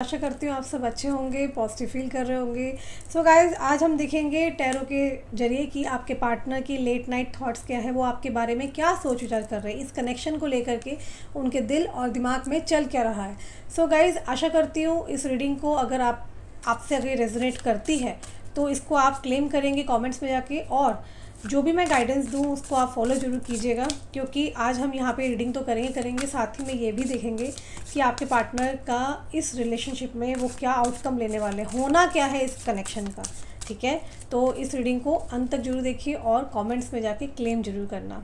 आशा करती हूँ आप सब अच्छे होंगे, पॉजिटिव फील कर रहे होंगे। सो गाइज, आज हम देखेंगे टैरो के जरिए कि आपके पार्टनर की लेट नाइट थॉट्स क्या है, वो आपके बारे में क्या सोच विचार कर रहे हैं, इस कनेक्शन को लेकर के उनके दिल और दिमाग में चल क्या रहा है। सो गाइज, आशा करती हूँ इस रीडिंग को अगर आपसे अगर रेजोनेट करती है तो इसको आप क्लेम करेंगे कमेंट्स में जाके, और जो भी मैं गाइडेंस दूँ उसको आप फॉलो ज़रूर कीजिएगा, क्योंकि आज हम यहाँ पे रीडिंग तो करेंगे साथ ही में ये भी देखेंगे कि आपके पार्टनर का इस रिलेशनशिप में वो क्या आउटकम लेने वाले, होना क्या है इस कनेक्शन का। ठीक है, तो इस रीडिंग को अंत तक जरूर देखिए और कमेंट्स में जाके क्लेम जरूर करना।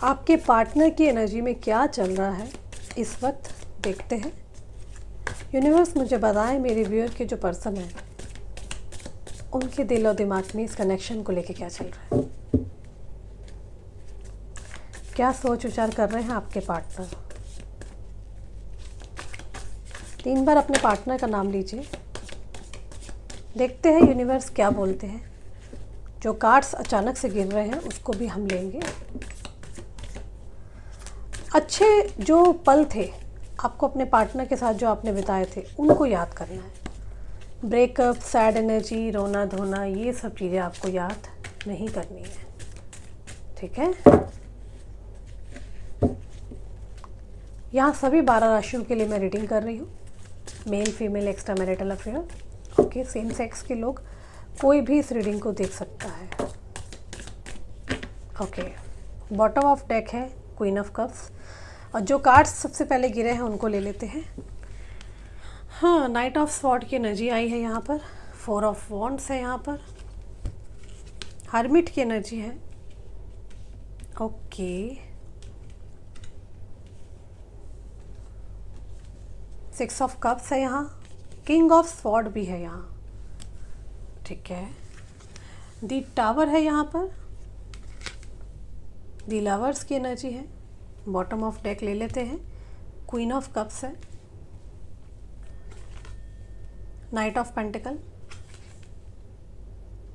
आपके पार्टनर की एनर्जी में क्या चल रहा है इस वक्त, देखते हैं। यूनिवर्स मुझे बताएं मेरे व्यूअर के जो पर्सन है उनके दिल और दिमाग में इस कनेक्शन को लेके क्या चल रहा है, क्या सोच विचार कर रहे हैं आपके पार्टनर। 3 बार अपने पार्टनर का नाम लीजिए, देखते हैं यूनिवर्स क्या बोलते हैं। जो कार्ड्स अचानक से गिर रहे हैं उसको भी हम लेंगे। अच्छे जो पल थे आपको अपने पार्टनर के साथ जो आपने बिताए थे उनको याद करना है। ब्रेकअप, सैड एनर्जी, रोना धोना, ये सब चीज़ें आपको याद नहीं करनी है। ठीक है, यहाँ सभी 12 राशियों के लिए मैं रीडिंग कर रही हूँ। Male, female, extra marital affair, okay, same sex के लोग, कोई भी इस रीडिंग को देख सकता है। ओके, बॉटम ऑफ डेक है क्वीन ऑफ कप्स, और जो कार्ड्स सबसे पहले गिरे हैं उनको ले लेते हैं। हाँ, नाइट ऑफ स्वॉर्ड की एनर्जी आई है यहाँ पर, 4 ऑफ वॉन्ड्स है यहाँ पर, हर्मिट की एनर्जी है। ओके, 6 ऑफ कप्स है यहाँ, किंग ऑफ स्वॉर्ड भी है यहाँ। ठीक है, दी टावर है यहाँ पर, दी लवर्स की एनर्जी है। बॉटम ऑफ डेक ले लेते हैं, क्वीन ऑफ कप्स है, night of pentacle,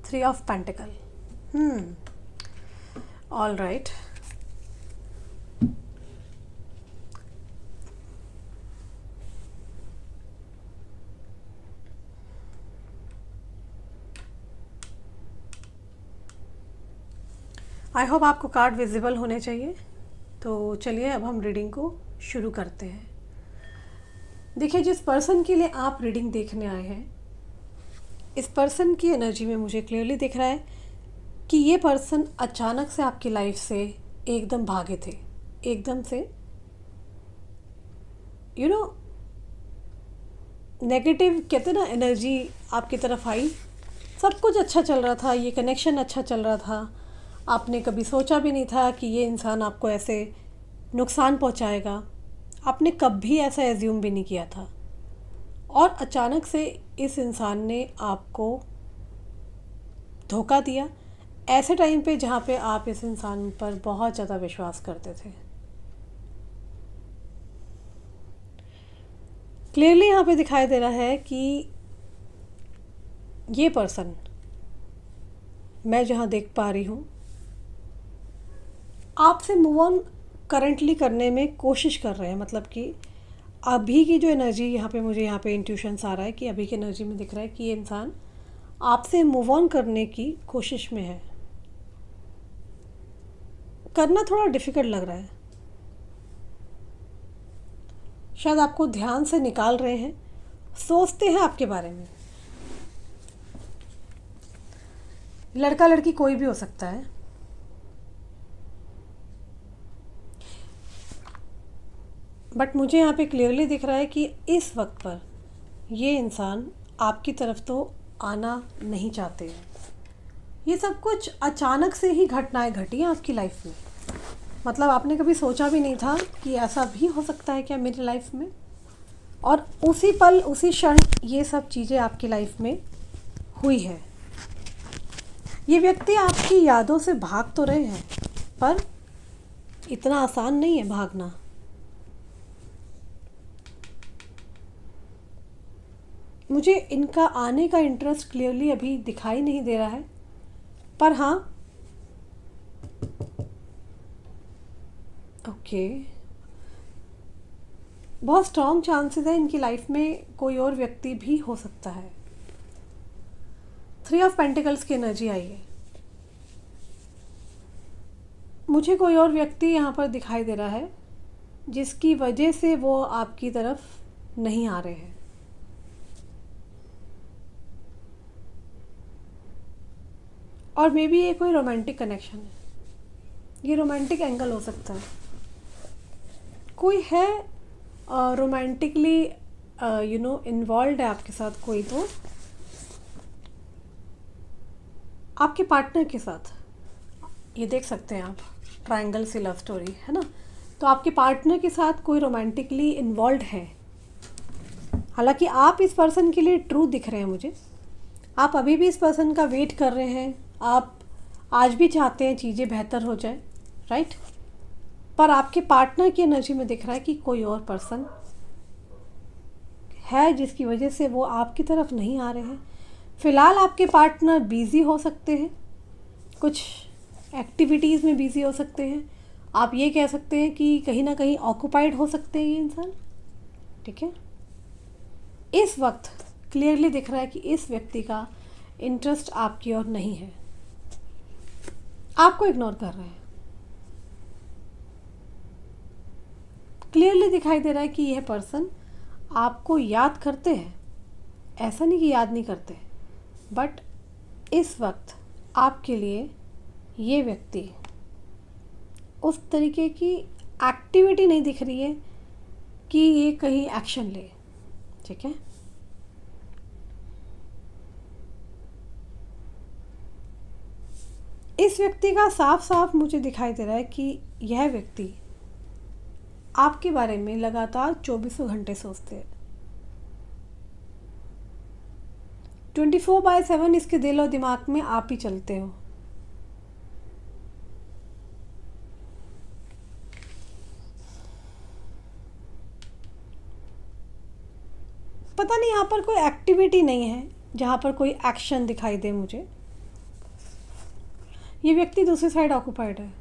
3 of pentacle. All right, I hope आपको कार्ड विजिबल होने चाहिए। तो चलिए अब हम रीडिंग को शुरू करते हैं। देखिए, जिस पर्सन के लिए आप रीडिंग देखने आए हैं, इस पर्सन की एनर्जी में मुझे क्लियरली दिख रहा है कि ये पर्सन अचानक से आपकी लाइफ से एकदम भागे थे, एकदम से नेगेटिव कहते हैं ना, एनर्जी आपकी तरफ आई। सब कुछ अच्छा चल रहा था, ये कनेक्शन अच्छा चल रहा था, आपने कभी सोचा भी नहीं था कि ये इंसान आपको ऐसे नुकसान पहुंचाएगा, आपने कभी ऐसा एज्यूम भी नहीं किया था, और अचानक से इस इंसान ने आपको धोखा दिया ऐसे टाइम पे जहाँ पे आप इस इंसान पर बहुत ज़्यादा विश्वास करते थे। क्लियरली यहाँ पे दिखाई दे रहा है कि ये पर्सन, मैं जहाँ देख पा रही हूँ, आपसे मूव ऑन करंटली करने में कोशिश कर रहे हैं। मतलब कि अभी की जो एनर्जी यहाँ पे मुझे यहाँ पे इंट्यूशंस आ रहा है कि अभी की एनर्जी में दिख रहा है कि ये इंसान आपसे मूव ऑन करने की कोशिश में है। करना थोड़ा डिफ़िकल्ट लग रहा है, शायद आपको ध्यान से निकाल रहे हैं, सोचते हैं आपके बारे में। लड़का लड़की कोई भी हो सकता है। बट मुझे यहाँ पे क्लियरली दिख रहा है कि इस वक्त पर ये इंसान आपकी तरफ तो आना नहीं चाहते हैं। ये सब कुछ अचानक से ही घटनाएं घटी हैं आपकी लाइफ में। मतलब आपने कभी सोचा भी नहीं था कि ऐसा भी हो सकता है क्या मेरी लाइफ में, और उसी पल उसी क्षण ये सब चीज़ें आपकी लाइफ में हुई है। ये व्यक्ति आपकी यादों से भाग तो रहे हैं, पर इतना आसान नहीं है भागना। मुझे इनका आने का इंटरेस्ट क्लियरली अभी दिखाई नहीं दे रहा है, पर हाँ, ओके, बहुत स्ट्रॉन्ग चांसेस है इनकी लाइफ में कोई और व्यक्ति भी हो सकता है। 3 ऑफ पेंटिकल्स की एनर्जी आई है। मुझे कोई और व्यक्ति यहाँ पर दिखाई दे रहा है जिसकी वजह से वो आपकी तरफ नहीं आ रहे हैं। और मे बी ये कोई रोमांटिक कनेक्शन है, ये रोमांटिक एंगल हो सकता है। कोई है रोमांटिकली इन्वॉल्व है आपके साथ कोई, तो आपके पार्टनर के साथ ये देख सकते हैं आप, ट्रायंगल से लव स्टोरी है ना। तो आपके पार्टनर के साथ कोई रोमांटिकली इन्वॉल्व है। हालांकि आप इस पर्सन के लिए ट्रू दिख रहे हैं मुझे, आप अभी भी इस पर्सन का वेट कर रहे हैं, आप आज भी चाहते हैं चीज़ें बेहतर हो जाए, राइट। पर आपके पार्टनर की एनर्जी में दिख रहा है कि कोई और पर्सन है जिसकी वजह से वो आपकी तरफ नहीं आ रहे हैं। फ़िलहाल आपके पार्टनर बिज़ी हो सकते हैं, कुछ एक्टिविटीज़ में बिज़ी हो सकते हैं। आप ये कह सकते हैं कि कहीं ना कहीं ऑक्यूपाइड हो सकते हैं ये इंसान, ठीक है। इस वक्त क्लियरली दिख रहा है कि इस व्यक्ति का इंटरेस्ट आपकी ओर नहीं है, आपको इग्नोर कर रहे हैं। क्लियरली दिखाई दे रहा है कि यह पर्सन आपको याद करते हैं, ऐसा नहीं कि याद नहीं करते, बट इस वक्त आपके लिए ये व्यक्ति उस तरीके की एक्टिविटी नहीं दिख रही है कि ये कहीं एक्शन ले, ठीक है। इस व्यक्ति का साफ साफ मुझे दिखाई दे रहा है कि यह व्यक्ति आपके बारे में लगातार 24 घंटे सोचते हैं। 24/7 इसके दिल और दिमाग में आप ही चलते हो। पता नहीं यहाँ पर कोई एक्टिविटी नहीं है जहाँ पर कोई एक्शन दिखाई दे मुझे। ये व्यक्ति दूसरी साइड ऑक्यूपाइड है,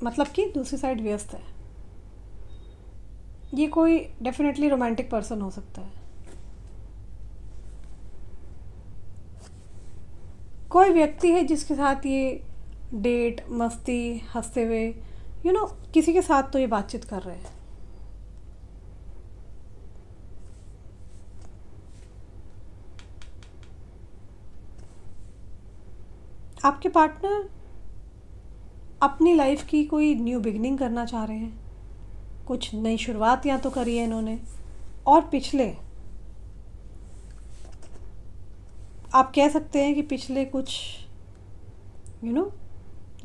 मतलब कि दूसरी साइड व्यस्त है। ये कोई डेफिनेटली रोमांटिक पर्सन हो सकता है। कोई व्यक्ति है जिसके साथ ये डेट, मस्ती, हंसते हुए किसी के साथ तो ये बातचीत कर रहे हैं। आपके पार्टनर अपनी लाइफ की कोई न्यू बिगनिंग करना चाह रहे हैं, कुछ नई शुरुआत या तो करी है इन्होंने, और पिछले आप कह सकते हैं कि पिछले कुछ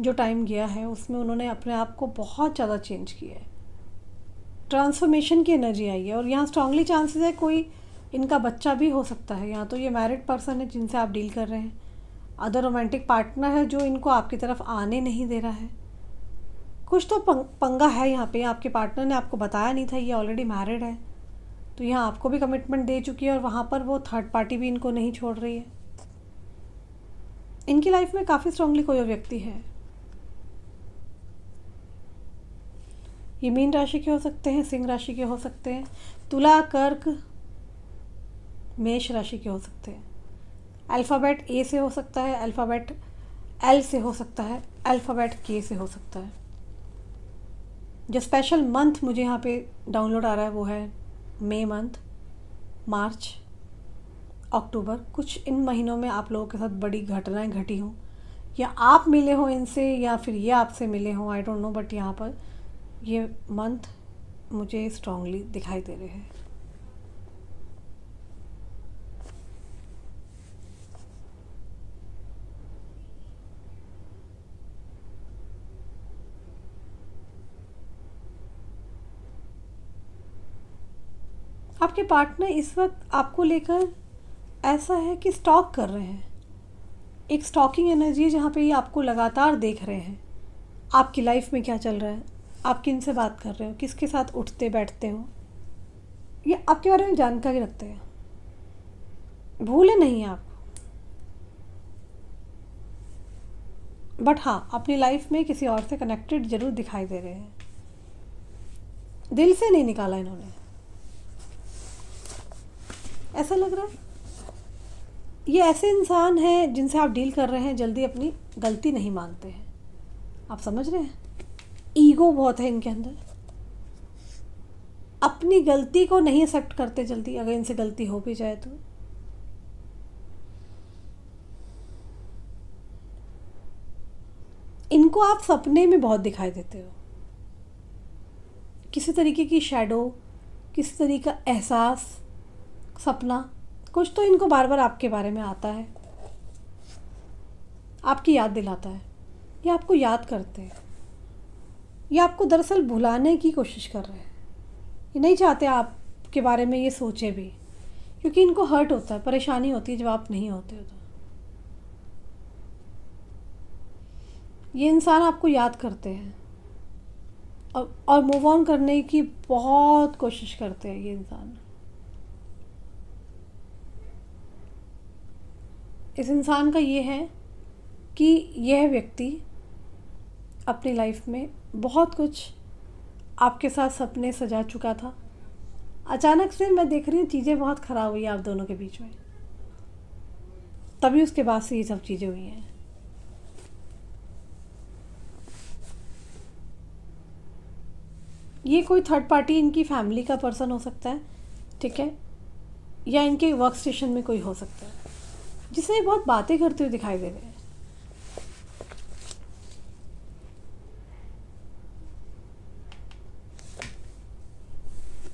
जो टाइम गया है उसमें उन्होंने अपने आप को बहुत ज़्यादा चेंज किया है। ट्रांसफॉर्मेशन की एनर्जी आई है। और यहाँ स्ट्रांगली चांसेस है कोई इनका बच्चा भी हो सकता है। यहाँ तो ये मैरिड पर्सन है जिनसे आप डील कर रहे हैं, अदर रोमांटिक पार्टनर है जो इनको आपकी तरफ आने नहीं दे रहा है। कुछ तो पंगा है यहाँ पे। आपके पार्टनर ने आपको बताया नहीं था ये ऑलरेडी मैरिड है, तो यहाँ आपको भी कमिटमेंट दे चुकी है और वहाँ पर वो थर्ड पार्टी भी इनको नहीं छोड़ रही है। इनकी लाइफ में काफ़ी स्ट्रांगली कोई और व्यक्ति है। ये मीन राशि के हो सकते हैं, सिंह राशि के हो सकते हैं, तुला, कर्क, मेष राशि के हो सकते हैं। अल्फ़ाबेट ए से हो सकता है, अल्फ़ाबेट एल से हो सकता है, अल्फ़ाबेट के से हो सकता है। जो स्पेशल मंथ मुझे यहाँ पे डाउनलोड आ रहा है वो है मई मंथ, मार्च, अक्टूबर। कुछ इन महीनों में आप लोगों के साथ बड़ी घटनाएं घटी हों, या आप मिले हो इनसे या फिर ये आपसे मिले हों, आई डोंट नो, बट यहाँ पर ये मंथ मुझे स्ट्रांगली दिखाई दे रहे हैं। आपके पार्टनर इस वक्त आपको लेकर ऐसा है कि स्टॉक कर रहे हैं। एक स्टॉकिंग एनर्जी है जहाँ पे ये आपको लगातार देख रहे हैं, आपकी लाइफ में क्या चल रहा है, आप किन से बात कर रहे हो, किसके साथ उठते बैठते हो, ये आपके बारे में जानकारी रखते हैं, भूले नहीं आप। बट हाँ, अपनी लाइफ में किसी और से कनेक्टेड ज़रूर दिखाई दे रहे हैं। दिल से नहीं निकाला इन्होंने, ऐसा लग रहा है। ये ऐसे इंसान हैं जिनसे आप डील कर रहे हैं, जल्दी अपनी गलती नहीं मानते हैं। आप समझ रहे हैं, ईगो बहुत है इनके अंदर, अपनी गलती को नहीं एक्सेप्ट करते जल्दी, अगर इनसे गलती हो भी जाए तो। इनको आप सपने में बहुत दिखाई देते हो, किसी तरीके की शैडो, किसी तरीके का एहसास, सपना, कुछ तो इनको बार बार आपके बारे में आता है, आपकी याद दिलाता है, या आपको याद करते हैं, या आपको दरअसल भुलाने की कोशिश कर रहे हैं। ये नहीं चाहते आपके बारे में ये सोचे भी, क्योंकि इनको हर्ट होता है, परेशानी होती है जब आप नहीं होते हो तो। ये इंसान आपको याद करते हैं और मूव ऑन करने की बहुत कोशिश करते हैं ये इंसान। इस इंसान का ये है कि यह व्यक्ति अपनी लाइफ में बहुत कुछ आपके साथ सपने सजा चुका था। अचानक से मैं देख रही हूँ चीज़ें बहुत ख़राब हुई आप दोनों के बीच में, तभी उसके बाद से ये सब चीज़ें हुई हैं। ये कोई थर्ड पार्टी इनकी फैमिली का पर्सन हो सकता है, ठीक है, या इनके वर्क स्टेशन में कोई हो सकता है, जिससे ये बहुत बातें करते हुए दिखाई दे रहे हैं।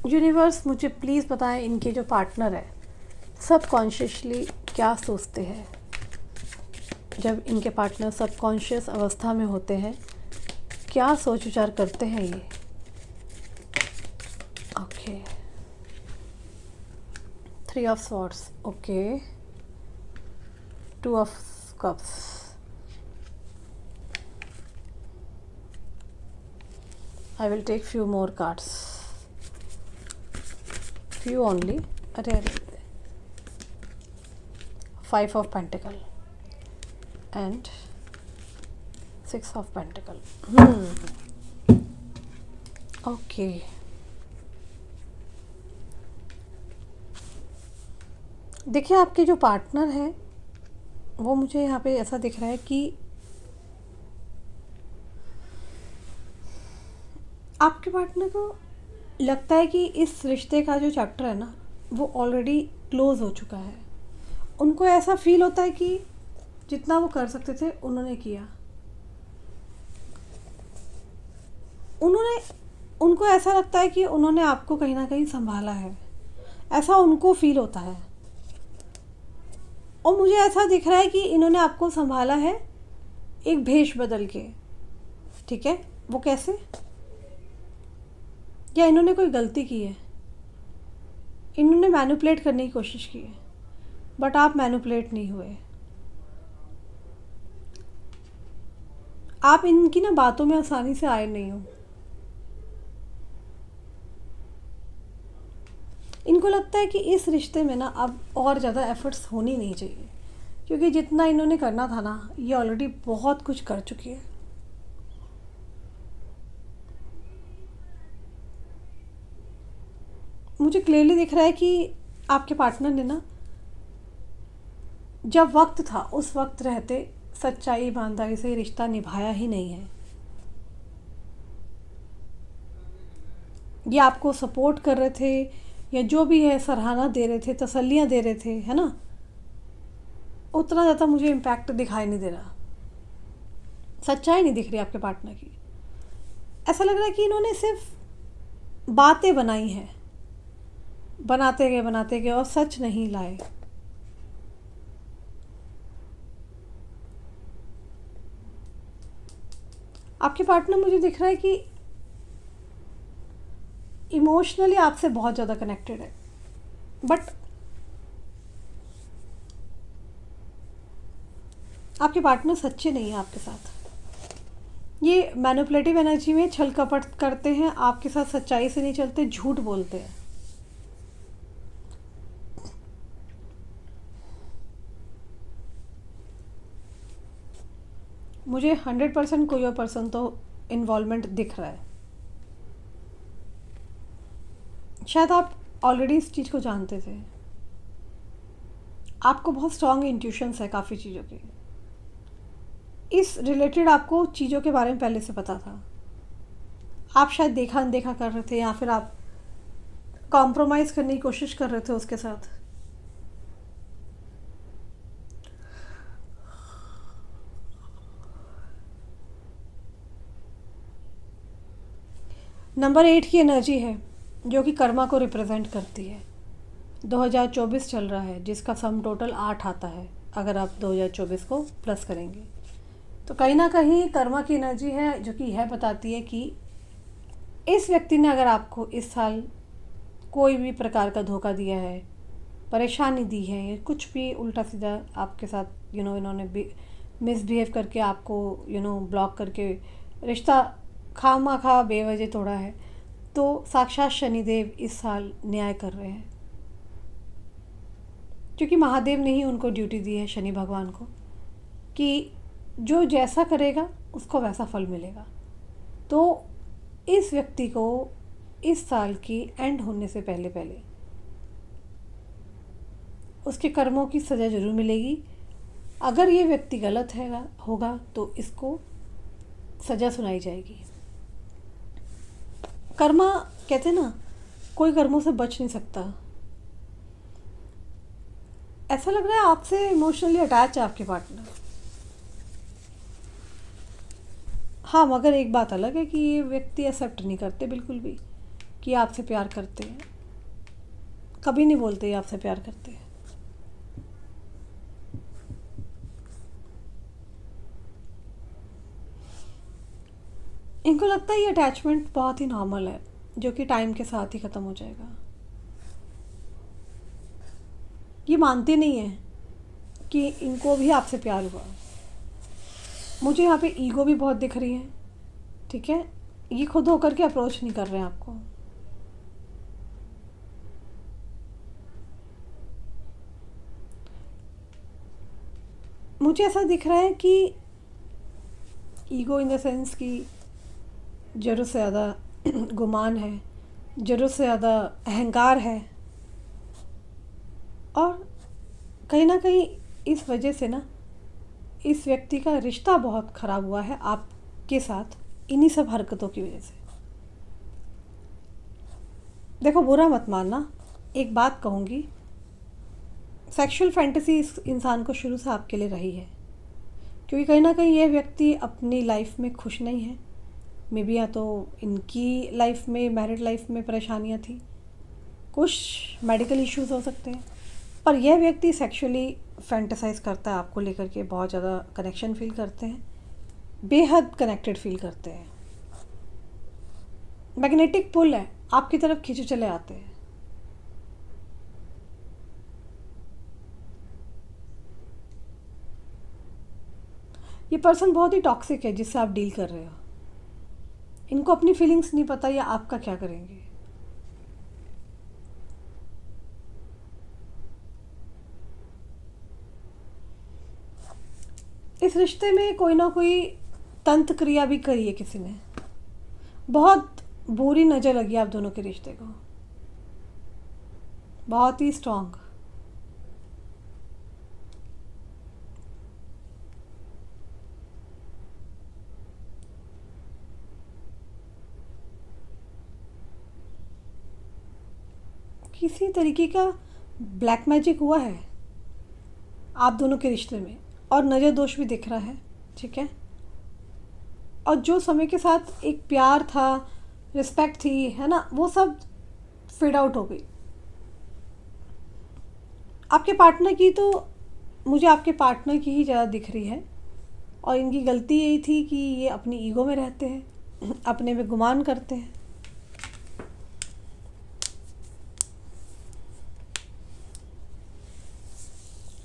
यूनिवर्स मुझे प्लीज़ बताएं, इनके जो पार्टनर है सबकॉन्शियसली क्या सोचते हैं जब इनके पार्टनर सबकॉन्शियस अवस्था में होते हैं, क्या सोच विचार करते हैं ये। Okay, 3 of swords, okay, 2 of cups, I will take few more cards, few only, अरे 5 of Pentacle and 6 of Pentacle। Okay, देखिए आपके जो पार्टनर है वो मुझे यहाँ पे ऐसा दिख रहा है कि आपके पार्टनर को लगता है कि इस रिश्ते का जो चैप्टर है ना वो ऑलरेडी क्लोज़ हो चुका है। उनको ऐसा फील होता है कि जितना वो कर सकते थे उन्होंने किया। उनको ऐसा लगता है कि उन्होंने आपको कहीं ना कहीं संभाला है, ऐसा उनको फील होता है। और मुझे ऐसा दिख रहा है कि इन्होंने आपको संभाला है एक भेष बदल के, ठीक है, वो कैसे, या इन्होंने कोई गलती की है, इन्होंने मैनिपुलेट करने की कोशिश की है, बट आप मैनिपुलेट नहीं हुए। आप इनकी ना बातों में आसानी से आए नहीं हो। इनको लगता है कि इस रिश्ते में ना अब और ज़्यादा एफर्ट्स होनी नहीं चाहिए, क्योंकि जितना इन्होंने करना था ना ये ऑलरेडी बहुत कुछ कर चुकी है। मुझे क्लियरली दिख रहा है कि आपके पार्टनर ने ना जब वक्त था उस वक्त रहते सच्चाई ईमानदारी से रिश्ता निभाया ही नहीं है। ये आपको सपोर्ट कर रहे थे या जो भी है सराहना दे रहे थे, तसल्लियाँ दे रहे थे, है ना, उतना ज़्यादा मुझे इम्पैक्ट दिखाई नहीं दे रहा, सच्चाई नहीं दिख रही आपके पार्टनर की। ऐसा लग रहा है कि इन्होंने सिर्फ बातें बनाई हैं, बनाते गए और सच नहीं लाए। आपके पार्टनर मुझे दिख रहा है कि इमोशनली आपसे बहुत ज़्यादा कनेक्टेड है, बट आपके पार्टनर सच्चे नहीं है आपके साथ। ये मैनिपुलेटिव एनर्जी में छल कपट करते हैं, आपके साथ सच्चाई से नहीं चलते, झूठ बोलते हैं। मुझे 100% कोई और पर्सन तो इन्वॉल्वमेंट दिख रहा है। शायद आप ऑलरेडी इस चीज़ को जानते थे, आपको बहुत स्ट्रॉन्ग इंट्यूशंस है काफ़ी चीज़ों के, इस रिलेटेड आपको चीज़ों के बारे में पहले से पता था। आप शायद देखा अनदेखा कर रहे थे, या फिर आप कॉम्प्रोमाइज़ करने की कोशिश कर रहे थे उसके साथ। नंबर 8 की एनर्जी है जो कि कर्मा को रिप्रेजेंट करती है। 2024 चल रहा है जिसका सम टोटल 8 आता है, अगर आप 2024 को प्लस करेंगे तो कहीं ना कहीं कर्मा की एनर्जी है जो कि यह बताती है कि इस व्यक्ति ने अगर आपको इस साल कोई भी प्रकार का धोखा दिया है, परेशानी दी है, या कुछ भी उल्टा सीधा आपके साथ इन्होंने मिसबिहेव करके आपको ब्लॉक करके रिश्ता खामा खा बेवजह तोड़ा है, तो साक्षात शनिदेव इस साल न्याय कर रहे हैं, क्योंकि महादेव ने ही उनको ड्यूटी दी है, शनि भगवान को, कि जो जैसा करेगा उसको वैसा फल मिलेगा। तो इस व्यक्ति को इस साल की एंड होने से पहले पहले उसके कर्मों की सज़ा ज़रूर मिलेगी। अगर ये व्यक्ति गलत है होगा तो इसको सज़ा सुनाई जाएगी। कर्मा कहते हैं ना, कोई कर्मों से बच नहीं सकता। ऐसा लग रहा है आपसे इमोशनली अटैच है आपके पार्टनर। हाँ, मगर एक बात अलग है कि ये व्यक्ति एक्सेप्ट नहीं करते बिल्कुल भी कि आपसे प्यार करते हैं। कभी नहीं बोलते ये आपसे प्यार करते हैं। इनको लगता है ये अटैचमेंट बहुत ही नॉर्मल है, जो कि टाइम के साथ ही ख़त्म हो जाएगा। ये मानते नहीं हैं कि इनको भी आपसे प्यार हुआ। मुझे यहाँ पे ईगो भी बहुत दिख रही है, ठीक है। ये खुद होकर के अप्रोच नहीं कर रहे हैं आपको। मुझे ऐसा दिख रहा है कि ईगो इन द सेंस कि ज़रूरत से ज़्यादा गुमान है, ज़रूरत से ज़्यादा अहंकार है, और कहीं ना कहीं इस वजह से ना इस व्यक्ति का रिश्ता बहुत ख़राब हुआ है आपके साथ, इन्हीं सब हरकतों की वजह से। देखो, बुरा मत मानना, एक बात कहूँगी, सेक्सुअल फैंटेसी इस इंसान को शुरू से आपके लिए रही है, क्योंकि कहीं ना कहीं ये व्यक्ति अपनी लाइफ में खुश नहीं है। मे बी या तो इनकी लाइफ में, मैरिड लाइफ में परेशानियाँ थी, कुछ मेडिकल इश्यूज हो सकते हैं, पर यह व्यक्ति सेक्सुअली फैंटेसाइज करता है आपको लेकर के, बहुत ज़्यादा कनेक्शन फील करते हैं, बेहद कनेक्टेड फील करते हैं। मैग्नेटिक पुल है, आपकी तरफ खींचे चले आते हैं। ये पर्सन बहुत ही टॉक्सिक है जिससे आप डील कर रहे हो। इनको अपनी फीलिंग्स नहीं पता, या आपका क्या करेंगे। इस रिश्ते में कोई ना कोई तंत्र क्रिया भी करी है किसी ने, बहुत बुरी नज़र लगी आप दोनों के रिश्ते को, बहुत ही स्ट्रॉन्ग। किसी तरीके का ब्लैक मैजिक हुआ है आप दोनों के रिश्ते में, और नज़र दोष भी दिख रहा है, ठीक है। और जो समय के साथ एक प्यार था, रिस्पेक्ट थी, है ना, वो सब फेड आउट हो गई। आपके पार्टनर की तो, मुझे आपके पार्टनर की ही ज़्यादा दिख रही है, और इनकी गलती यही थी कि ये अपनी ईगो में रहते हैं, अपने में गुमान करते हैं।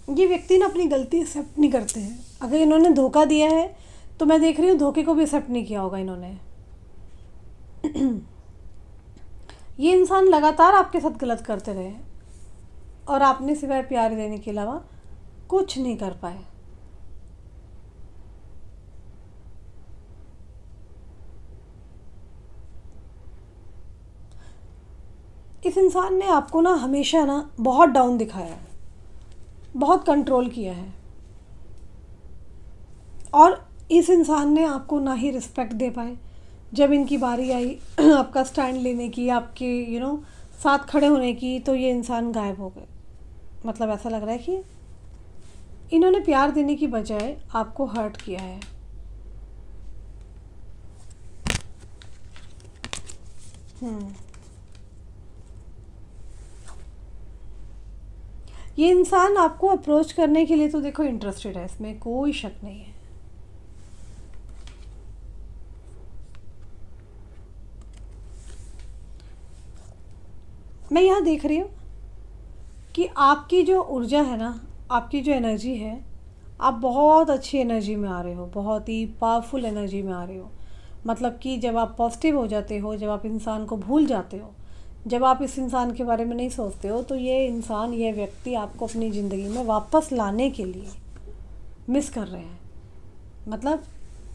ये व्यक्ति ना अपनी गलती एक्सेप्ट नहीं करते हैं। अगर इन्होंने धोखा दिया है तो मैं देख रही हूँ धोखे को भी एक्सेप्ट नहीं किया होगा इन्होंने। ये इंसान लगातार आपके साथ गलत करते रहे, और आपने सिवाय प्यार देने के अलावा कुछ नहीं कर पाए। इस इंसान ने आपको ना हमेशा ना बहुत डाउन दिखाया है, बहुत कंट्रोल किया है, और इस इंसान ने आपको ना ही रिस्पेक्ट दे पाए। जब इनकी बारी आई आपका स्टैंड लेने की, आपके साथ खड़े होने की, तो ये इंसान गायब हो गए। मतलब ऐसा लग रहा है कि इन्होंने प्यार देने की बजाय आपको हर्ट किया है। ये इंसान आपको अप्रोच करने के लिए तो देखो इंटरेस्टेड है, इसमें कोई शक नहीं है। मैं यहाँ देख रही हूँ कि आपकी जो ऊर्जा है ना, आपकी जो एनर्जी है, आप बहुत अच्छी एनर्जी में आ रहे हो, बहुत ही पावरफुल एनर्जी में आ रहे हो। मतलब कि जब आप पॉजिटिव हो जाते हो, जब आप इंसान को भूल जाते हो, जब आप इस इंसान के बारे में नहीं सोचते हो, तो ये इंसान, ये व्यक्ति आपको अपनी ज़िंदगी में वापस लाने के लिए मिस कर रहे हैं। मतलब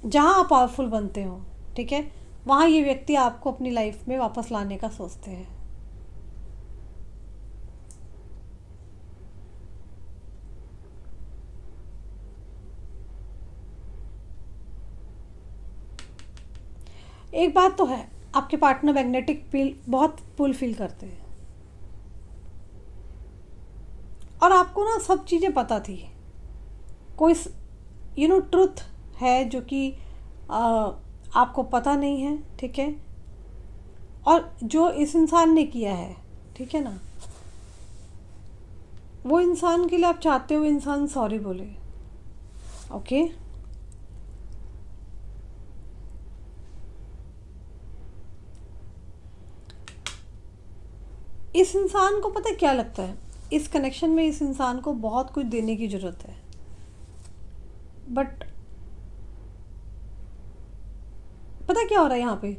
जहाँ आप पावरफुल बनते हो, ठीक है, वहाँ ये व्यक्ति आपको अपनी लाइफ में वापस लाने का सोचते हैं। एक बात तो है, आपके पार्टनर मैग्नेटिक फील, बहुत पुल फील करते हैं, और आपको ना सब चीज़ें पता थी। कोई ट्रुथ है जो कि आपको पता नहीं है, ठीक है, और जो इस इंसान ने किया है, ठीक है ना, वो इंसान के लिए आप चाहते हो इंसान सॉरी बोले। ओके, इस इंसान को पता है क्या लगता है, इस कनेक्शन में इस इंसान को बहुत कुछ देने की ज़रूरत है, बट पता क्या हो रहा है यहाँ पे,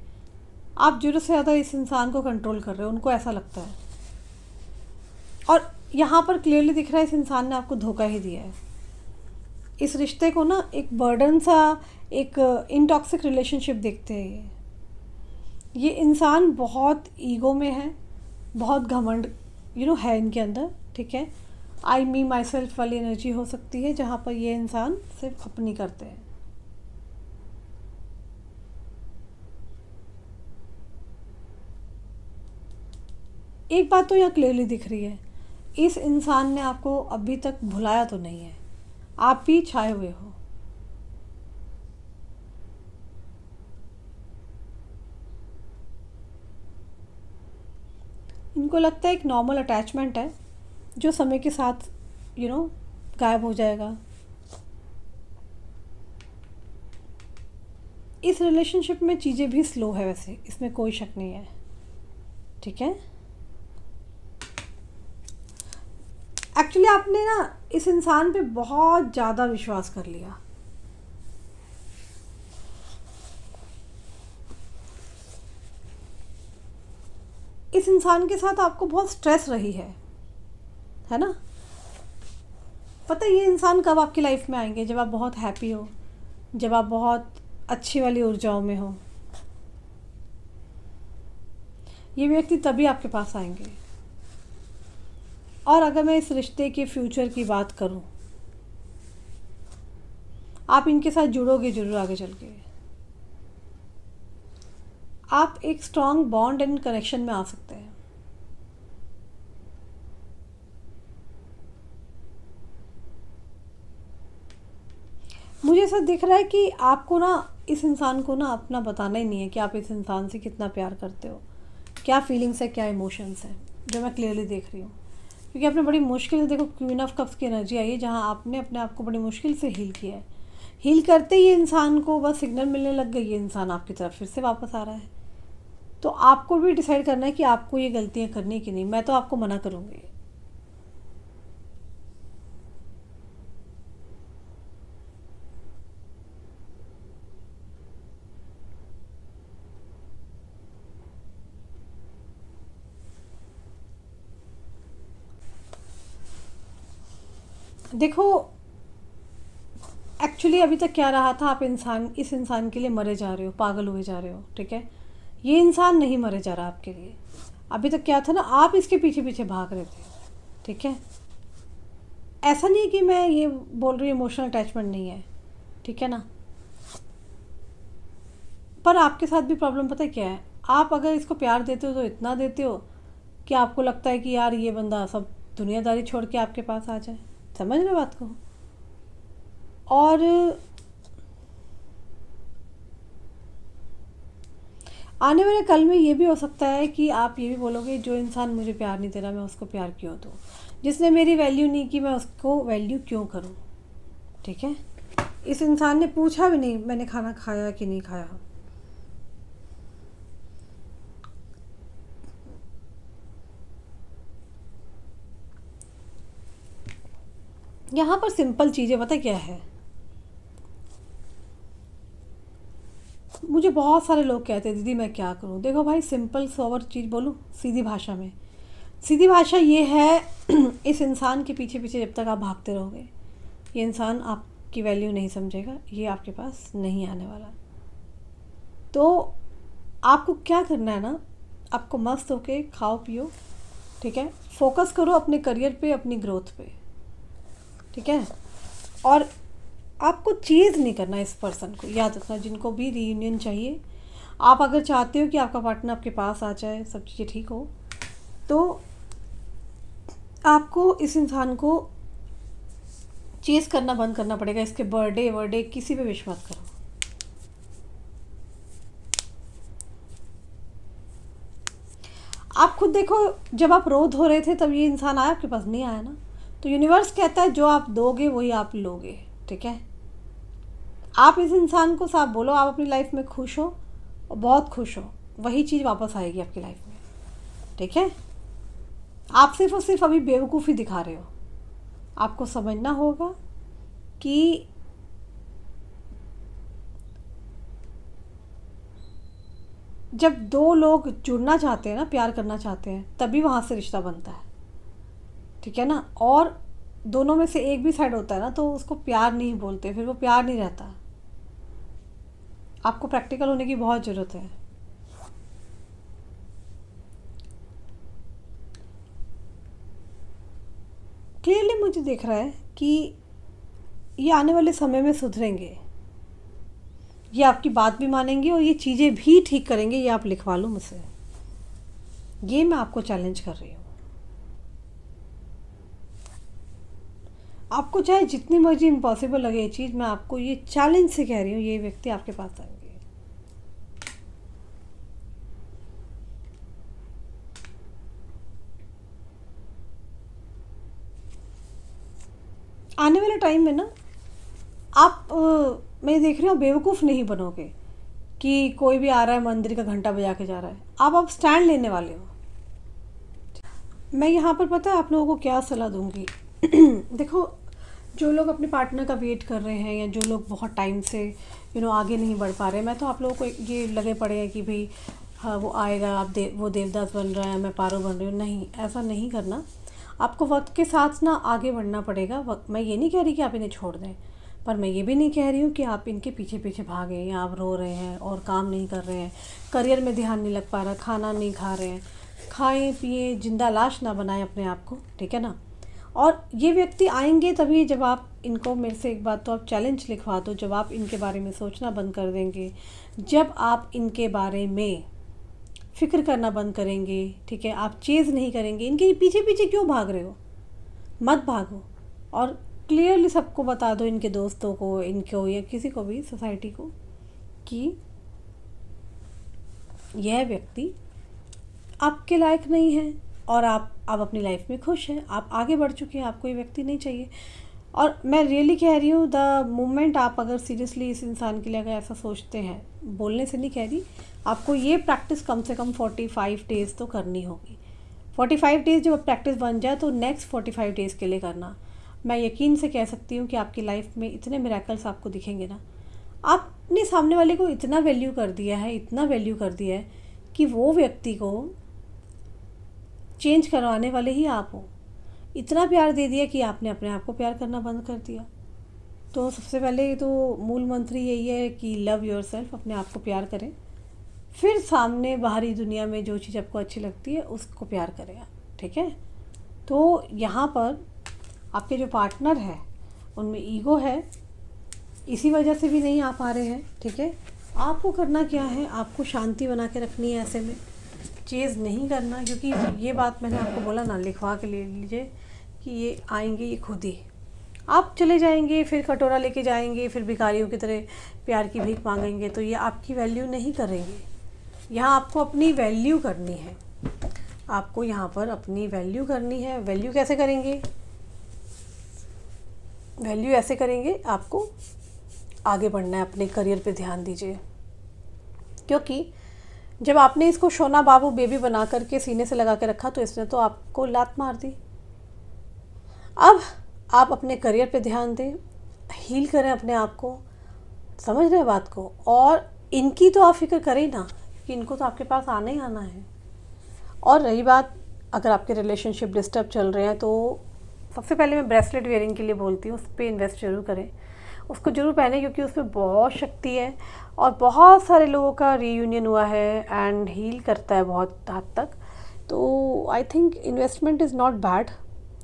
आप ज़रूरत से ज़्यादा इस इंसान को कंट्रोल कर रहे हो, उनको ऐसा लगता है। और यहाँ पर क्लियरली दिख रहा है इस इंसान ने आपको धोखा ही दिया है। इस रिश्ते को ना एक बर्डन सा, एक इनटॉक्सिक रिलेशनशिप देखते हैं ये इंसान बहुत ईगो में है, बहुत घमंड है इनके अंदर, ठीक है। आई मी माई सेल्फ वाली एनर्जी हो सकती है, जहाँ पर ये इंसान सिर्फ अपनी करते हैं। एक बात तो यहाँ क्लियरली दिख रही है, इस इंसान ने आपको अभी तक भुलाया तो नहीं है, आप भी छाए हुए हो। इनको लगता है एक नॉर्मल अटैचमेंट है जो समय के साथ गायब हो जाएगा। इस रिलेशनशिप में चीज़ें भी स्लो है वैसे, इसमें कोई शक नहीं है, ठीक है। एक्चुअली आपने ना इस इंसान पे बहुत ज़्यादा विश्वास कर लिया। इस इंसान के साथ आपको बहुत स्ट्रेस रही है ना। पता है ये इंसान कब आपकी लाइफ में आएंगे, जब आप बहुत हैप्पी हो, जब आप बहुत अच्छी वाली ऊर्जाओं में हो, ये व्यक्ति तभी आपके पास आएंगे। और अगर मैं इस रिश्ते के फ्यूचर की बात करूं, आप इनके साथ जुड़ोगे जरूर आगे चल के, आप एक स्ट्रॉन्ग बॉन्ड एंड कनेक्शन में आ सकते हैं। मुझे ऐसा दिख रहा है कि आपको ना इस इंसान को ना अपना बताना ही नहीं है कि आप इस इंसान से कितना प्यार करते हो, क्या फीलिंग्स है, क्या इमोशंस हैं, जो मैं क्लियरली देख रही हूँ। क्योंकि आपने बड़ी मुश्किल से, देखो क्वीन ऑफ कप्स की एनर्जी आई है, जहाँ आपने अपने आप को बड़ी मुश्किल से हील किया है। हील करते ही इंसान को बस सिग्नल मिलने लग गई, ये इंसान आपकी तरफ फिर से वापस आ रहा है। तो आपको भी डिसाइड करना है कि आपको ये गलतियाँ करनी कि नहीं। मैं तो आपको मना करूँगी। देखो एक्चुअली अभी तक क्या रहा था, आप इस इंसान के लिए मरे जा रहे हो, पागल हुए जा रहे हो, ठीक है। ये इंसान नहीं मरे जा रहा आपके लिए, अभी तक क्या था ना, आप इसके पीछे पीछे भाग रहे थे, ठीक है। ऐसा नहीं है कि मैं ये बोल रही हूँ इमोशनल अटैचमेंट नहीं है, ठीक है ना, पर आपके साथ भी प्रॉब्लम पता है क्या है, आप अगर इसको प्यार देते हो तो इतना देते हो कि आपको लगता है कि यार ये बंदा सब दुनियादारी छोड़ के आपके पास आ जाए। समझ रहे बात को? और आने वाले कल में ये भी हो सकता है कि आप ये भी बोलोगे जो इंसान मुझे प्यार नहीं दे रहा मैं उसको प्यार क्यों दूँ, जिसने मेरी वैल्यू नहीं की मैं उसको वैल्यू क्यों करूँ, ठीक है। इस इंसान ने पूछा भी नहीं मैंने खाना खाया कि नहीं खाया। यहाँ पर सिंपल चीज़ें पता क्या है, मुझे बहुत सारे लोग कहते हैं दीदी मैं क्या करूँ। देखो भाई, सिंपल सोवर चीज़ बोलूँ सीधी भाषा में, सीधी भाषा ये है इस इंसान के पीछे पीछे जब तक आप भागते रहोगे ये इंसान आपकी वैल्यू नहीं समझेगा, ये आपके पास नहीं आने वाला। तो आपको क्या करना है ना, आपको मस्त होके खाओ पियो, ठीक है, फोकस करो अपने करियर पे, अपनी ग्रोथ पे, ठीक है। और आपको चीज़ नहीं करना इस पर्सन को, याद रखना जिनको भी रीयूनियन चाहिए, आप अगर चाहते हो कि आपका पार्टनर आपके पास आ जाए, सब चीज़ें ठीक हो, तो आपको इस इंसान को चेज़ करना बंद करना पड़ेगा। इसके बर्थडे किसी पे विश मत करो। आप खुद देखो, जब आप रो धो रहे थे तब ये इंसान आया आपके पास? नहीं आया ना। तो यूनिवर्स कहता है जो आप दोगे वही आप लोगे, ठीक है। आप इस इंसान को साफ बोलो आप अपनी लाइफ में खुश हो और बहुत खुश हो, वही चीज़ वापस आएगी आपकी लाइफ में, ठीक है। आप सिर्फ और सिर्फ अभी बेवकूफ़ी दिखा रहे हो। आपको समझना होगा कि जब दो लोग जुड़ना चाहते हैं ना, प्यार करना चाहते हैं, तभी वहाँ से रिश्ता बनता है, ठीक है ना। और दोनों में से एक भी साइड होता है ना तो उसको प्यार नहीं बोलते, फिर वो प्यार नहीं रहता। आपको प्रैक्टिकल होने की बहुत ज़रूरत है। क्लियरली मुझे दिख रहा है कि ये आने वाले समय में सुधरेंगे, ये आपकी बात भी मानेंगे और ये चीज़ें भी ठीक करेंगे। ये आप लिखवा लो मुझसे, ये मैं आपको चैलेंज कर रही हूँ। आपको चाहे जितनी मर्जी इम्पॉसिबल लगे ये चीज़, मैं आपको ये चैलेंज से कह रही हूँ, ये व्यक्ति आपके पास आएंगे। आने वाले टाइम में ना आप मैं देख रही हूँ बेवकूफ़ नहीं बनोगे कि कोई भी आ रहा है मंदिर का घंटा बजा के जा रहा है। आप स्टैंड लेने वाले हो। मैं यहाँ पर पता है आप लोगों को क्या सलाह दूँगी देखो, जो लोग अपने पार्टनर का वेट कर रहे हैं या जो लोग बहुत टाइम से आगे नहीं बढ़ पा रहे, मैं तो आप लोगों को ये लगे पड़े हैं कि भाई हाँ वो आएगा, आप वो देवदास बन रहा है, मैं पारो बन रही हूँ। नहीं, ऐसा नहीं करना। आपको वक्त के साथ ना आगे बढ़ना पड़ेगा। वक्त, मैं ये नहीं कह रही कि आप इन्हें छोड़ दें, पर मैं ये भी नहीं कह रही हूँ कि आप इनके पीछे पीछे भागें या आप रो रहे हैं और काम नहीं कर रहे हैं, करियर में ध्यान नहीं लग पा रहा, खाना नहीं खा रहे हैं। खाएं पिए, जिंदा लाश ना बनाएं अपने आप को, ठीक है ना। और ये व्यक्ति आएंगे तभी जब आप इनको, मेरे से एक बात तो आप चैलेंज लिखवा दो, जब आप इनके बारे में सोचना बंद कर देंगे, जब आप इनके बारे में फ़िक्र करना बंद करेंगे, ठीक है, आप चेज़ नहीं करेंगे। इनके पीछे पीछे क्यों भाग रहे हो? मत भागो। और क्लियरली सबको बता दो, इनके दोस्तों को, इनको या किसी को भी, सोसाइटी को, कि यह व्यक्ति आपके लायक नहीं है और आप अपनी लाइफ में खुश हैं, आप आगे बढ़ चुके हैं, आपको ये व्यक्ति नहीं चाहिए। और मैं रियली कह रही हूँ, द मोमेंट आप अगर सीरियसली इस इंसान के लिए अगर ऐसा सोचते हैं, बोलने से नहीं कह रही, आपको ये प्रैक्टिस कम से कम 45 डेज़ तो करनी होगी। 45 डेज़ जब प्रैक्टिस बन जाए तो नेक्स्ट 45 डेज़ के लिए करना। मैं यकीन से कह सकती हूँ कि आपकी लाइफ में इतने मिरेकल्स आपको दिखेंगे ना। आपने सामने वाले को इतना वैल्यू कर दिया है, इतना वैल्यू कर दिया है कि वो व्यक्ति को चेंज करवाने वाले ही आप हो। इतना प्यार दे दिया कि आपने अपने आप को प्यार करना बंद कर दिया। तो सबसे पहले तो मूल मंत्र यही है कि लव योरसेल्फ, अपने आप को प्यार करें। फिर सामने बाहरी दुनिया में जो चीज़ आपको अच्छी लगती है उसको प्यार करें आप, ठीक है। तो यहाँ पर आपके जो पार्टनर है उनमें ईगो है, इसी वजह से भी नहीं आ पा रहे हैं, ठीक है। आपको करना क्या है, आपको शांति बना के रखनी है, ऐसे में चेज़ नहीं करना, क्योंकि ये बात मैंने आपको बोला ना, लिखवा के ले लीजिए कि ये आएंगे ये खुद ही, आप चले जाएंगे, फिर कटोरा लेके जाएंगे, फिर भिखारियों की तरह प्यार की भीख मांगेंगे, तो ये आपकी वैल्यू नहीं करेंगे। यहाँ आपको अपनी वैल्यू करनी है, आपको यहाँ पर अपनी वैल्यू करनी है। वैल्यू कैसे करेंगे, वैल्यू ऐसे करेंगे, आपको आगे बढ़ना है, अपने करियर पे ध्यान दीजिए, क्योंकि जब आपने इसको सोना बाबू बेबी बना करके सीने से लगा के रखा तो इसने तो आपको लात मार दी। अब आप अपने करियर पे ध्यान दें, हील करें अपने आप को, समझ रहे हैं बात को। और इनकी तो आप फिक्र करें ना, कि इनको तो आपके पास आना ही आना है। और रही बात, अगर आपके रिलेशनशिप डिस्टर्ब चल रहे हैं तो सबसे पहले मैं ब्रेसलेट वेयरिंग के लिए बोलती हूँ, उस पर इन्वेस्ट जरूर करें, उसको ज़रूर पहने, क्योंकि उसमें बहुत शक्ति है और बहुत सारे लोगों का रीयूनियन हुआ है एंड हील करता है बहुत हद तक। तो I think investment is not bad.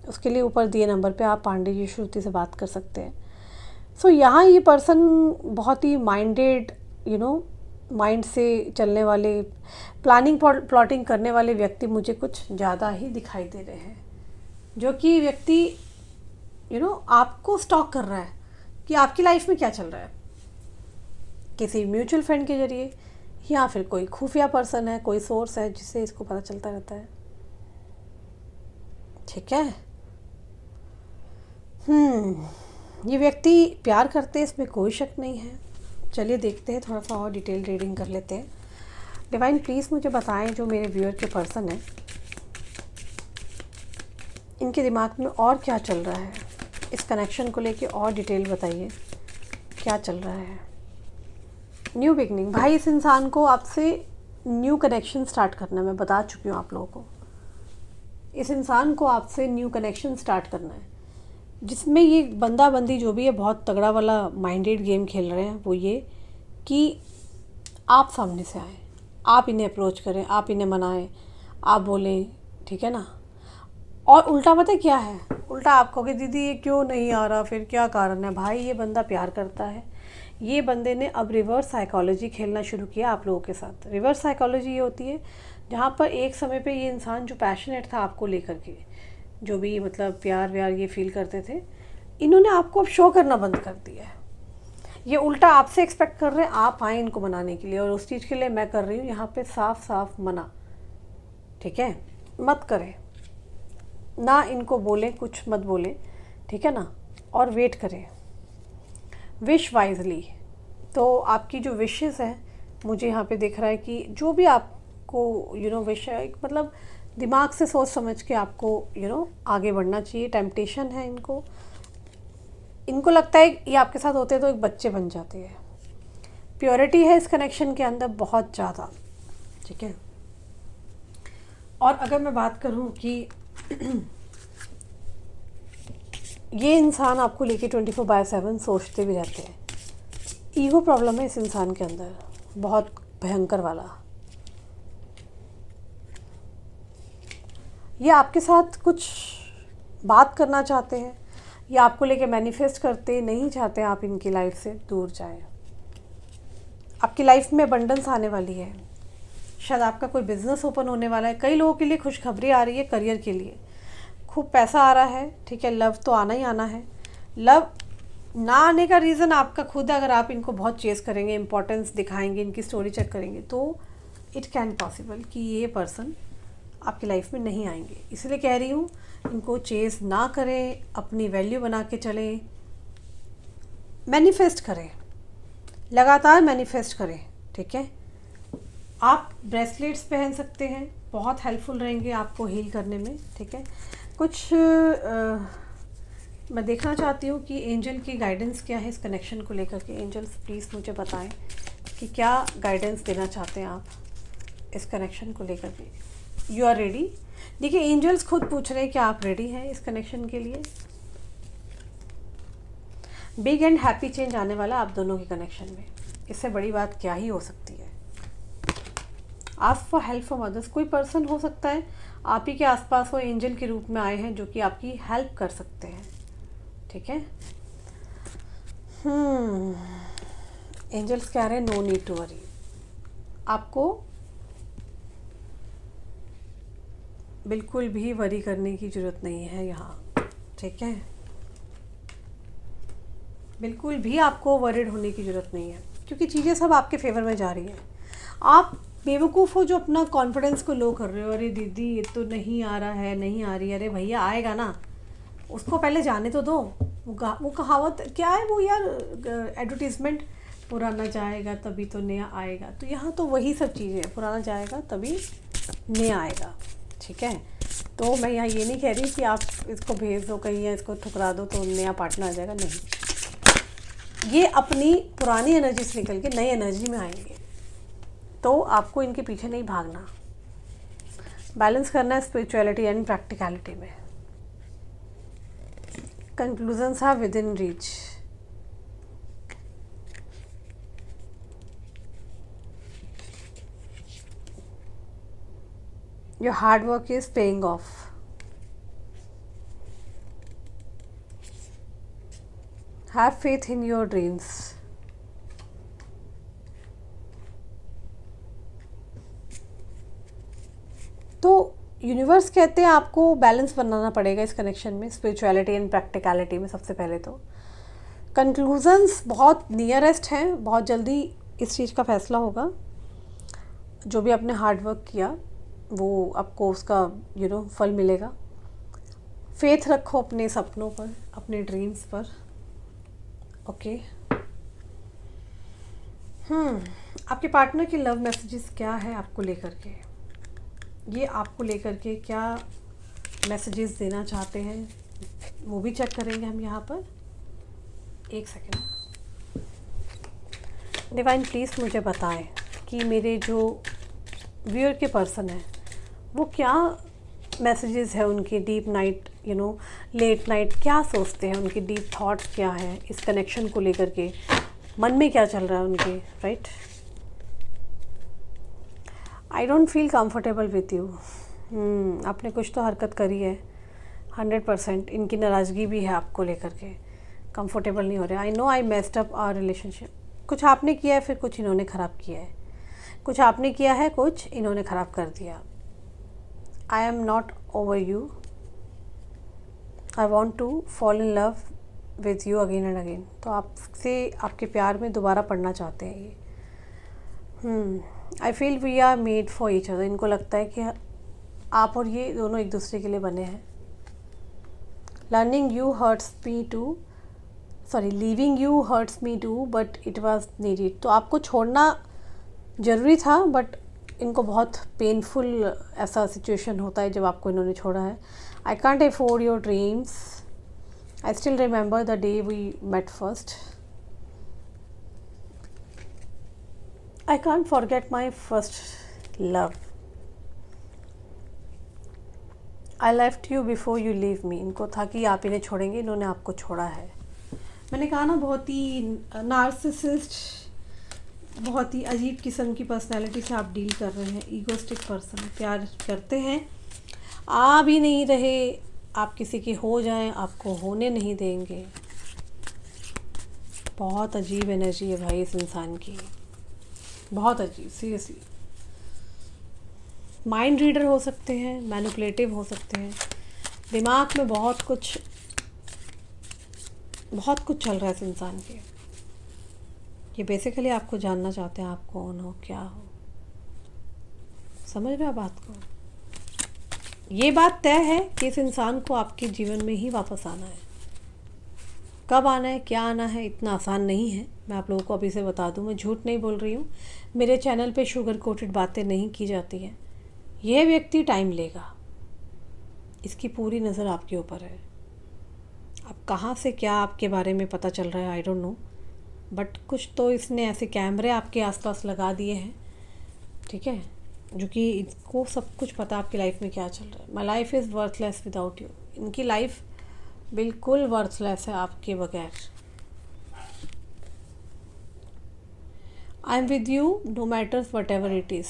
उसके लिए ऊपर दिए नंबर पे आप पांडे जी श्रुति से बात कर सकते हैं। सो यहाँ ये पर्सन बहुत ही माइंडेड, माइंड से चलने वाले, प्लानिंग प्लॉटिंग करने वाले व्यक्ति मुझे कुछ ज़्यादा ही दिखाई दे रहे हैं, जो कि व्यक्ति आपको स्टॉक कर रहा है कि आपकी लाइफ में क्या चल रहा है, किसी म्यूचुअल फंड के जरिए, या फिर कोई खुफिया पर्सन है, कोई सोर्स है जिससे इसको पता चलता रहता है, ठीक है। ये व्यक्ति प्यार करते हैं, इसमें कोई शक नहीं है। चलिए देखते हैं, थोड़ा सा और डिटेल रीडिंग कर लेते हैं। डिवाइन प्लीज़ मुझे बताएं, जो मेरे व्यूअर के पर्सन हैं, इनके दिमाग में और क्या चल रहा है, इस कनेक्शन को लेके और डिटेल बताइए, क्या चल रहा है। न्यू बिगनिंग, भाई इस इंसान को आपसे न्यू कनेक्शन स्टार्ट करना है, मैं बता चुकी हूँ आप लोगों को। इस इंसान को आपसे न्यू कनेक्शन स्टार्ट करना है, जिसमें ये बंदा बंदी जो भी है बहुत तगड़ा वाला माइंडेड गेम खेल रहे हैं। वो ये कि आप सामने से आएँ, आप इन्हें अप्रोच करें, आप इन्हें मनाएं, आप बोलें, ठीक है ना। और उल्टा पता है क्या है, उल्टा आप कहोगे दीदी ये क्यों नहीं आ रहा, फिर क्या कारण है। भाई ये बंदा प्यार करता है, ये बंदे ने अब रिवर्स साइकोलॉजी खेलना शुरू किया आप लोगों के साथ। रिवर्स साइकोलॉजी ये होती है जहाँ पर एक समय पे ये इंसान जो पैशनेट था आपको लेकर के, जो भी मतलब प्यार व्यार ये फील करते थे, इन्होंने आपको अब शो करना बंद कर दिया है। ये उल्टा आपसे एक्सपेक्ट कर रहे हैं आप आए इनको मनाने के लिए, और उस चीज़ के लिए मैं कर रही हूँ यहाँ पे साफ साफ मना, ठीक है। मत करें ना, इनको बोलें, कुछ मत बोलें, ठीक है ना। और वेट करें, विश वाइजली। तो आपकी जो विशेस है, मुझे यहाँ पे दिख रहा है कि जो भी आपको विश है, मतलब दिमाग से सोच समझ के आपको आगे बढ़ना चाहिए। टेम्पटेशन है इनको लगता है ये आपके साथ होते तो एक बच्चे बन जाते हैं। प्योरिटी है इस कनेक्शन के अंदर बहुत ज़्यादा, ठीक है। और अगर मैं बात करूँ कि ये इंसान आपको लेके 24/7 सोचते भी रहते हैं। ईगो प्रॉब्लम है इस इंसान के अंदर, बहुत भयंकर वाला। ये आपके साथ कुछ बात करना चाहते हैं, या आपको लेके मैनिफेस्ट करते नहीं चाहते आप इनकी लाइफ से दूर जाएं। आपकी लाइफ में अबंडेंस आने वाली है, शायद आपका कोई बिजनेस ओपन होने वाला है। कई लोगों के लिए खुशखबरी आ रही है करियर के लिए, खूब पैसा आ रहा है, ठीक है। लव तो आना ही आना है। लव ना आने का रीज़न आपका खुद है। अगर आप इनको बहुत चेस करेंगे, इंपॉर्टेंस दिखाएंगे, इनकी स्टोरी चेक करेंगे, तो इट कैन पॉसिबल कि ये पर्सन आपकी लाइफ में नहीं आएंगे। इसलिए कह रही हूँ इनको चेस ना करें, अपनी वैल्यू बना के चलें, मैनिफेस्ट करें, लगातार मैनिफेस्ट करें, ठीक है। आप ब्रेसलेट्स पहन सकते हैं, बहुत हेल्पफुल रहेंगे आपको हील करने में, ठीक है। कुछ मैं देखना चाहती हूँ कि एंजल की गाइडेंस क्या है इस कनेक्शन को लेकर के। एंजल्स प्लीज़ मुझे बताएं कि क्या गाइडेंस देना चाहते हैं आप इस कनेक्शन को लेकर के। You are ready. देखिए एंजल्स खुद पूछ रहे हैं कि आप रेडी हैं इस कनेक्शन के लिए। बिग एंड हैप्पी चेंज आने वाला आप दोनों के कनेक्शन में, इससे बड़ी बात क्या ही हो सकती है। Ask for help from others. कोई पर्सन हो सकता है आप ही के आसपास वो एंजल के रूप में आए हैं जो कि आपकी हेल्प कर सकते हैं, ठीक है। एंजल्स कह रहे हैं नो नीड टू वरी, आपको बिल्कुल भी वरी करने की ज़रूरत नहीं है यहाँ, ठीक है। बिल्कुल भी आपको वरिड होने की ज़रूरत नहीं है, क्योंकि चीज़ें सब आपके फेवर में जा रही हैं। आप बेवकूफ़ हो जो अपना कॉन्फिडेंस को लो कर रहे हो, अरे दीदी ये तो नहीं आ रहा है, नहीं आ रही है। अरे भैया आएगा ना, उसको पहले जाने तो दो। वो कहावत क्या है वो यार, एडवर्टीज़मेंट, पुराना जाएगा तभी तो नया आएगा। तो यहाँ तो वही सब चीज़ें, पुराना जाएगा तभी नया आएगा, ठीक है। तो मैं यहाँ ये नहीं कह रही कि आप इसको भेज दो कहीं या इसको ठुकरा दो तो नया पार्टनर आ जाएगा, नहीं। ये अपनी पुरानी एनर्जी से निकल के नई एनर्जी में आएंगे, तो आपको इनके पीछे नहीं भागना, बैलेंस करना है स्पिरिचुअलिटी एंड प्रैक्टिकलिटी में। Conclusions are within reach. Your hard work is paying off. Have faith in your dreams. तो यूनिवर्स कहते हैं आपको बैलेंस बनाना पड़ेगा इस कनेक्शन में, स्पिरिचुअलिटी एंड प्रैक्टिकलिटी में। सबसे पहले तो कंक्लूजन्स बहुत नियरेस्ट हैं, बहुत जल्दी इस चीज़ का फैसला होगा। जो भी आपने हार्ड वर्क किया वो आपको उसका फल मिलेगा। फेथ रखो अपने सपनों पर, अपने ड्रीम्स पर, ओके। आपके पार्टनर की लव मैसेजेस क्या है आपको लेकर के, ये आपको लेकर के क्या मैसेजेस देना चाहते हैं वो भी चेक करेंगे हम यहाँ पर। एक सेकेंड। डिवाइन प्लीज़ मुझे बताएं कि मेरे जो व्यूअर के पर्सन हैं वो क्या मैसेजेस है उनकी डीप नाइट, लेट नाइट, क्या सोचते हैं, उनकी डीप थॉट्स क्या है इस कनेक्शन को लेकर के, मन में क्या चल रहा है उनके, right. I don't feel comfortable with you. आपने कुछ तो हरकत करी है 100%। इनकी नाराज़गी भी है आपको लेकर के, कंफर्टेबल नहीं हो रहे। I know I messed up our relationship. कुछ आपने किया है, फिर कुछ इन्होंने ख़राब किया है। कुछ आपने किया है, कुछ इन्होंने ख़राब कर दिया। I am not over you. I want to fall in love with you again and again. तो आपसे, आपके प्यार में दोबारा पड़ना चाहते हैं ये। I feel we are made for each other. इनको लगता है कि आप और ये दोनों एक दूसरे के लिए बने हैं। Learning you hurts me too, sorry leaving you hurts me too, but it was needed. तो आपको छोड़ना ज़रूरी था, बट इनको बहुत पेनफुल ऐसा सिचुएशन होता है जब आपको इन्होंने छोड़ा है। I can't afford your dreams. I still remember the day we met first. I can't forget my first love. I left you before you leave me. इनको था कि आप इन्हें छोड़ेंगे, इन्होंने आपको छोड़ा है। मैंने कहा ना, बहुत ही नार्सिसिस्ट, बहुत ही अजीब किस्म की पर्सनैलिटी से आप डील कर रहे हैं। ईगोस्टिक पर्सन, प्यार करते हैं, आ भी नहीं रहे, आप किसी के हो जाएं आपको होने नहीं देंगे। बहुत अजीब एनर्जी है भाई इस इंसान की, बहुत अजीब, सीरियसली। माइंड रीडर हो सकते हैं, मैनिपुलेटिव हो सकते हैं, दिमाग में बहुत कुछ चल रहा है इस इंसान के। ये बेसिकली आपको जानना चाहते हैं आप कौन हो, क्या हो। समझ रहे हो बात को? ये बात तय है कि इस इंसान को आपके जीवन में ही वापस आना है। कब आना है, क्या आना है, इतना आसान नहीं है। मैं आप लोगों को अभी से बता दूं, मैं झूठ नहीं बोल रही हूँ। मेरे चैनल पे शुगर कोटेड बातें नहीं की जाती हैं। यह व्यक्ति टाइम लेगा, इसकी पूरी नज़र आपके ऊपर है। अब कहाँ से क्या आपके बारे में पता चल रहा है आई डोंट नो, बट कुछ तो इसने ऐसे कैमरे आपके आसपास लगा दिए हैं, ठीक है, जो कि इनको सब कुछ पता आपकी लाइफ में क्या चल रहा है। My life is worthless without you. इनकी लाइफ बिल्कुल वर्थलेस है आपके बगैर। I am with you know matters what ever it is.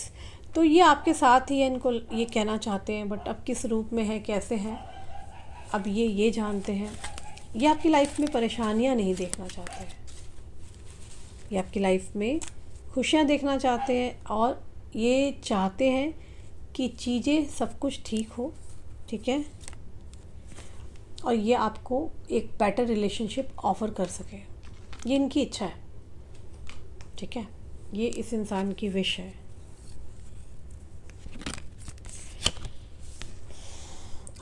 तो ये आपके साथ ही है, इनको ये कहना चाहते हैं, बट अब किस रूप में है, कैसे है, अब ये जानते हैं। ये आपकी लाइफ में परेशानियां नहीं देखना चाहते हैं, ये आपकी लाइफ में खुशियां देखना चाहते हैं, और ये चाहते हैं कि चीज़ें सब कुछ ठीक हो, ठीक है, और ये आपको एक बेटर रिलेशनशिप ऑफ़र कर सके, ये इनकी इच्छा है, ठीक है, ये इस इंसान की विश है।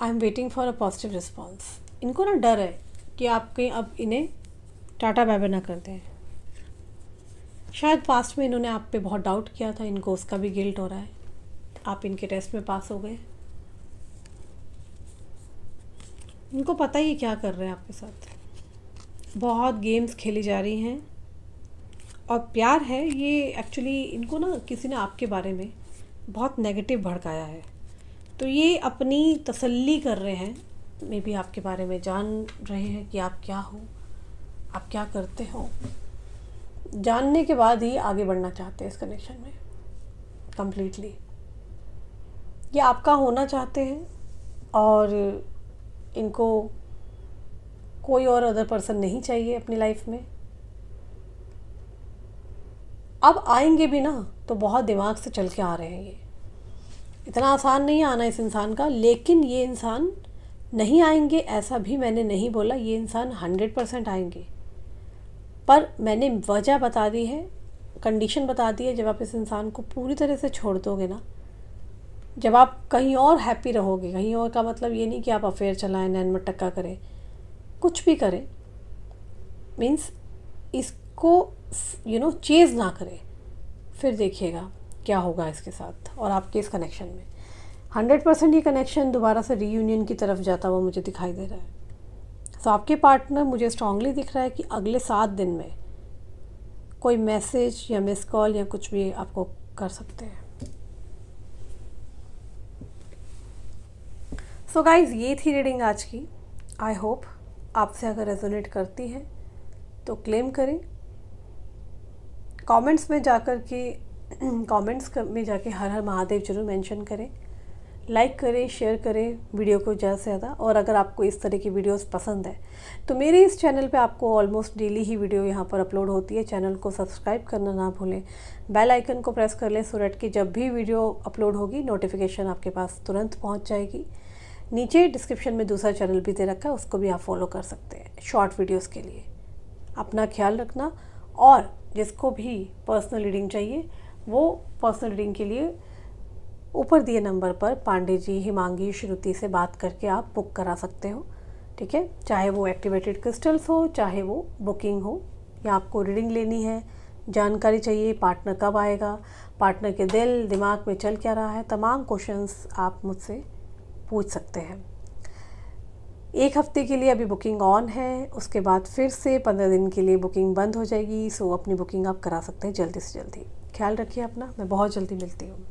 I am waiting for a positive response. इनको ना डर है कि आप कहीं अब इन्हें टाटा बाय बाय ना कर दें। शायद पास्ट में इन्होंने आप पे बहुत डाउट किया था, इनको उसका भी गिल्ट हो रहा है। आप इनके टेस्ट में पास हो गए, इनको पता ही क्या कर रहे हैं आपके साथ। बहुत गेम्स खेली जा रही हैं, और प्यार है ये एक्चुअली, इनको ना किसी ने आपके बारे में बहुत नेगेटिव भड़काया है, तो ये अपनी तसल्ली कर रहे हैं, मे बी आपके बारे में जान रहे हैं कि आप क्या हो, आप क्या करते हो। जानने के बाद ही आगे बढ़ना चाहते हैं इस कनेक्शन में कम्प्लीटली। ये आपका होना चाहते हैं, और इनको कोई और अदर पर्सन नहीं चाहिए अपनी लाइफ में। अब आएंगे भी ना तो बहुत दिमाग से चल के आ रहे हैं, ये इतना आसान नहीं आना इस इंसान का। लेकिन ये इंसान नहीं आएंगे ऐसा भी मैंने नहीं बोला, ये इंसान 100% आएंगे, पर मैंने वजह बता दी है, कंडीशन बता दी है। जब आप इस इंसान को पूरी तरह से छोड़ दोगे ना, जब आप कहीं और हैप्पी रहोगे, कहीं और का मतलब ये नहीं कि आप अफेयर चलाएं, नैन मटक्का करें, कुछ भी करें, मीन्स इसको चेज़ ना करें, फिर देखिएगा क्या होगा इसके साथ और आपके इस कनेक्शन में। 100% ये कनेक्शन दोबारा से रीयूनियन की तरफ जाता हुआ मुझे दिखाई दे रहा है। तो आपके पार्टनर मुझे स्ट्रांगली दिख रहा है कि अगले 7 दिन में कोई मैसेज या मिस कॉल या कुछ भी आपको कर सकते हैं। सो गाइज, ये थी रीडिंग आज की। आई होप आपसे अगर रेजोनेट करती है तो क्लेम करें, कमेंट्स में जाकर के हर हर महादेव जरूर मेंशन करें, लाइक करें, शेयर करें वीडियो को ज़्यादा से ज़्यादा। और अगर आपको इस तरह की वीडियोस पसंद है तो मेरे इस चैनल पे आपको ऑलमोस्ट डेली ही वीडियो यहाँ पर अपलोड होती है। चैनल को सब्सक्राइब करना ना भूलें, बेल आइकन को प्रेस कर लें सो दैट कि जब भी वीडियो अपलोड होगी नोटिफिकेशन आपके पास तुरंत पहुँच जाएगी। नीचे डिस्क्रिप्शन में दूसरा चैनल भी दे रखा है, उसको भी आप फॉलो कर सकते हैं शॉर्ट वीडियोज़ के लिए। अपना ख्याल रखना, और जिसको भी पर्सनल रीडिंग चाहिए वो पर्सनल रीडिंग के लिए ऊपर दिए नंबर पर पांडे जी, हिमांगी, श्रुति से बात करके आप बुक करा सकते हो, ठीक है। चाहे वो एक्टिवेटेड क्रिस्टल्स हो, चाहे वो बुकिंग हो, या आपको रीडिंग लेनी है, जानकारी चाहिए, पार्टनर कब आएगा, पार्टनर के दिल दिमाग में चल क्या रहा है, तमाम क्वेश्चंस आप मुझसे पूछ सकते हैं। 1 हफ्ते के लिए अभी बुकिंग ऑन है, उसके बाद फिर से 15 दिन के लिए बुकिंग बंद हो जाएगी। सो अपनी बुकिंग आप करा सकते हैं जल्दी से जल्दी। ख्याल रखिए अपना, मैं बहुत जल्दी मिलती हूँ।